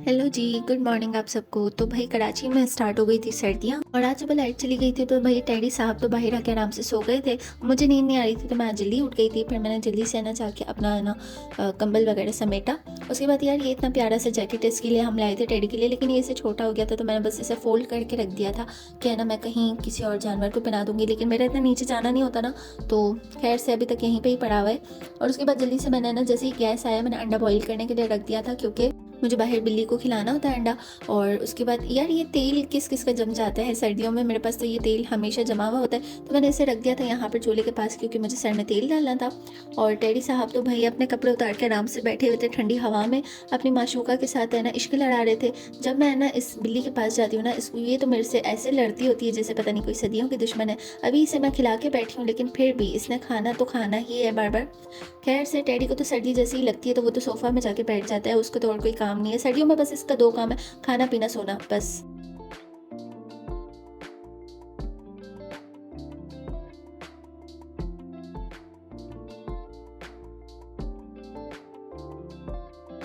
Hello जी, good morning आप सबको। तो भाई कराची में स्टार्ट हो गई थी सर्दियाँ और आज सुबह लाइट चली गई थी तो भाई टैडी साहब तो बाहर आके आराम से सो गए थे। मुझे नींद नहीं आ रही थी तो मैं आज जल्दी उठ गई थी। फिर मैंने जल्दी से ना जाके अपना है ना कंबल वगैरह समेटा। उसके बाद यार ये इतना प्यारा सा जैकेट इसके लिए हम लाए थे टैडी के लिए, लेकिन ये इसे छोटा हो गया था तो मैंने बस इसे फोल्ड करके रख दिया था कि है ना मैं कहीं किसी और जानवर को पहना दूंगी, लेकिन मेरा इतना नीचे जाना नहीं होता ना, तो खैर से अभी तक यहीं पर ही पड़ा हुआ है। और उसके बाद जल्दी से मैंने ना जैसे ही गैस आया मैंने अंडा बॉईल करने के लिए रख दिया था, क्योंकि मुझे बाहर बिल्ली को खिलाना होता है अंडा। और उसके बाद यार ये तेल किस किस का जम जाता है सर्दियों में, मेरे पास तो ये तेल हमेशा जमा हुआ होता है, तो मैंने इसे रख दिया था यहाँ पर चूल्हे के पास क्योंकि मुझे सर में तेल डालना था। और टैडी साहब तो भाई अपने कपड़े उतार के आराम से बैठे हुए थे ठंडी हवा में, अपनी माशूका के साथ है ना इश्क लड़ा रहे थे। जब मैं ना इस बिल्ली के पास जाती हूँ ना, इसको ये तो मेरे से ऐसे लड़ती होती है जैसे पता नहीं कोई सदियों की दुश्मन है। अभी इसे मैं खिला के बैठी हूँ लेकिन फिर भी इसने खाना तो खाना ही है बार बार। खैर से टैडी को तो सर्दी जैसी ही लगती है तो वो तो सोफा में जाके बैठ जाता है, उसको तो और कोई काम नहीं है सर्दियों में, बस इसका दो काम है, खाना पीना सोना बस।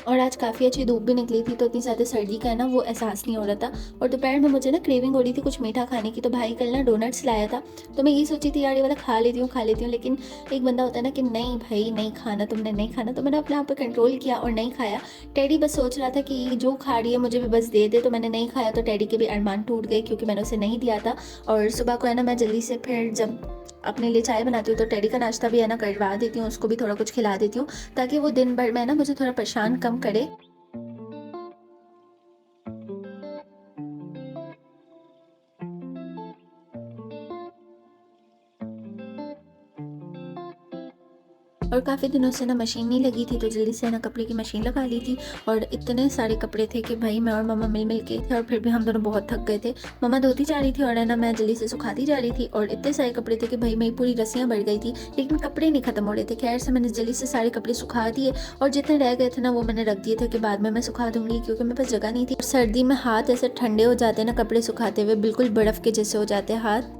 और आज काफ़ी अच्छी धूप भी निकली थी तो इतनी ज़्यादा सर्दी का है ना वो एहसास नहीं हो रहा था। और दोपहर में मुझे ना क्रेविंग हो रही थी कुछ मीठा खाने की, तो भाई कल ना डोनट्स लाया था। तो मैं ये सोची थी यार ये वाला खा लेती हूँ, लेकिन एक बंदा होता है ना कि नहीं भाई नहीं खाना, तुमने नहीं खाना, तो मैंने अपने आप पे कंट्रोल किया और नहीं खाया। टैडी बस सोच रहा था कि ये जो खा रही है मुझे भी बस दे दे, तो मैंने नहीं खाया तो टैडी के भी अरमान टूट गए क्योंकि मैंने उसे नहीं दिया था। और सुबह को है ना मैं जल्दी से फिर जब अपने लिए चाय बनाती हूँ तो टैडी का नाश्ता भी है ना करवा देती हूँ, उसको भी थोड़ा कुछ खिला देती हूँ ताकि वो दिन भर में ना मुझे थोड़ा परेशान कम करे। और काफ़ी दिनों से ना मशीन नहीं लगी थी तो जल्दी से ना कपड़े की मशीन लगा ली थी। और इतने सारे कपड़े थे कि भाई मैं और मम्मा मिल मिल के थे और फिर भी हम दोनों बहुत थक गए थे। मम्मा धोती जा रही थी और है ना मैं जल्दी से सुखाती जा रही थी, और इतने सारे कपड़े थे कि भाई मेरी पूरी रस्सियाँ बढ़ गई थी, लेकिन कपड़े नहीं खत्म हो रहे थे। खैर से मैंने जल्दी से सारे कपड़े सुखा दिए और जितने रह गए थे ना वो मैंने रख दिए थे कि बाद में मैं सुखा दूंगी क्योंकि मेरे पास जगह नहीं थी। सर्दी में हाथ ऐसे ठंडे हो जाते हैं ना कपड़े सुखाते हुए, बिल्कुल बर्फ़ के जैसे हो जाते हैं हाथ।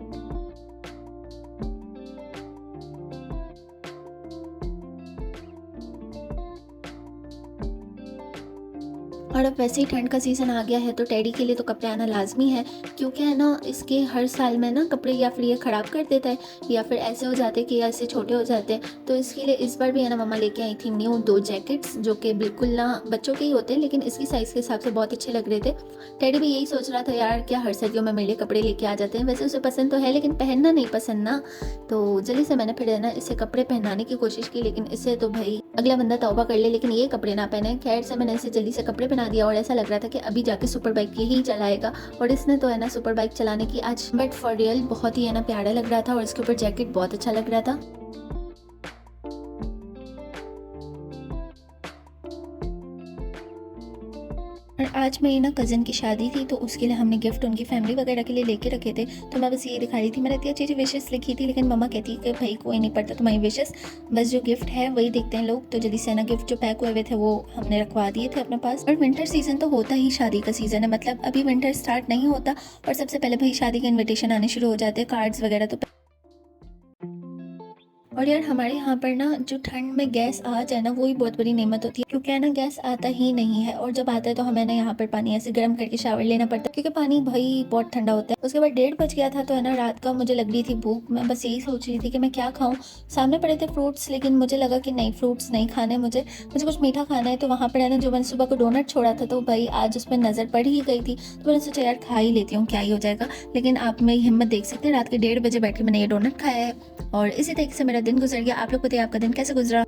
और अब वैसे ही ठंड का सीज़न आ गया है तो टैडी के लिए तो कपड़े आना लाजमी है, क्योंकि है ना इसके हर साल में ना कपड़े या फिर ये ख़राब कर देता है या फिर ऐसे हो जाते हैं कि या इससे छोटे हो जाते हैं। तो इसके लिए इस बार भी है ना मम्मा लेके आई थी न्यू दो जैकेट्स जो कि बिल्कुल ना बच्चों के ही होते हैं, लेकिन इसकी साइज़ के हिसाब से बहुत अच्छे लग रहे थे। टैडी भी यही सोच रहा था यार क्या हर सर्दियों में मेरे लिए कपड़े लेके आ जाते हैं, वैसे उसे पसंद तो है लेकिन पहनना नहीं पसंद ना। तो जल्दी से मैंने फिर है ना इसे कपड़े पहनाने की कोशिश की, लेकिन इससे तो भाई अगला बंदा तौबा कर ले लेकिन ये कपड़े ना पहने। खैर से मैंने इसे जल्दी से कपड़े पहना दिया और ऐसा लग रहा था कि अभी जाके सुपर बाइक यही चलाएगा। और इसने तो है ना सुपर बाइक चलाने की आज बट फॉर रियल बहुत ही है ना प्यारा लग रहा था और इसके ऊपर जैकेट बहुत अच्छा लग रहा था। और आज मेरी ना कज़न की शादी थी तो उसके लिए हमने गिफ्ट उनकी फैमिली वगैरह के लिए लेके रखे थे, तो मैं बस ये दिखा रही थी। मैंने इतनी अच्छी अच्छी विशेस लिखी थी लेकिन मम्मा कहती कि भाई कोई नहीं पढ़ता तुम्हारी विशेस, बस जो गिफ्ट है वही देखते हैं लोग। तो जल्दी से ना गिफ्ट जो पैक हुए हुए थे वो हमने रखवा दिए थे अपने पास। और विंटर सीजन तो होता ही शादी का सीजन है, मतलब अभी विंटर स्टार्ट नहीं होता और सबसे पहले भाई शादी के इन्विटेशन आने शुरू हो जाते हैं, कार्ड्स वगैरह तो। और यार हमारे यहाँ पर ना जो ठंड में गैस आ जाए ना वही बहुत बड़ी नेमत होती है, क्योंकि है ना गैस आता ही नहीं है और जब आता है तो हमें ना यहाँ पर पानी ऐसे गर्म करके शावर लेना पड़ता है क्योंकि पानी भाई बहुत ठंडा होता है। उसके बाद 1:30 बज गया था तो है ना रात का मुझे लग रही थी भूख, मैं बस यही सोच रही थी कि मैं क्या खाऊं। सामने पड़े थे फ्रूट्स लेकिन मुझे लगा कि नहीं फ्रूट्स नहीं खाने, मुझे मुझे कुछ मीठा खाना है। तो वहाँ पर है ना जो मैंने सुबह को डोनट छोड़ा था तो भाई आज उसमें नज़र पड़ ही गई थी, तो मैंने सोचा यार खा ही लेती हूँ क्या ही हो जाएगा। लेकिन आप मेरी हिम्मत देख सकते हैं, रात के 1:30 बजे बैठ के मैंने ये डोनट खाया है और इसी तरीके से मेरा दिन गुजर गया। आप लोग बताइए आपका दिन कैसे गुजरा।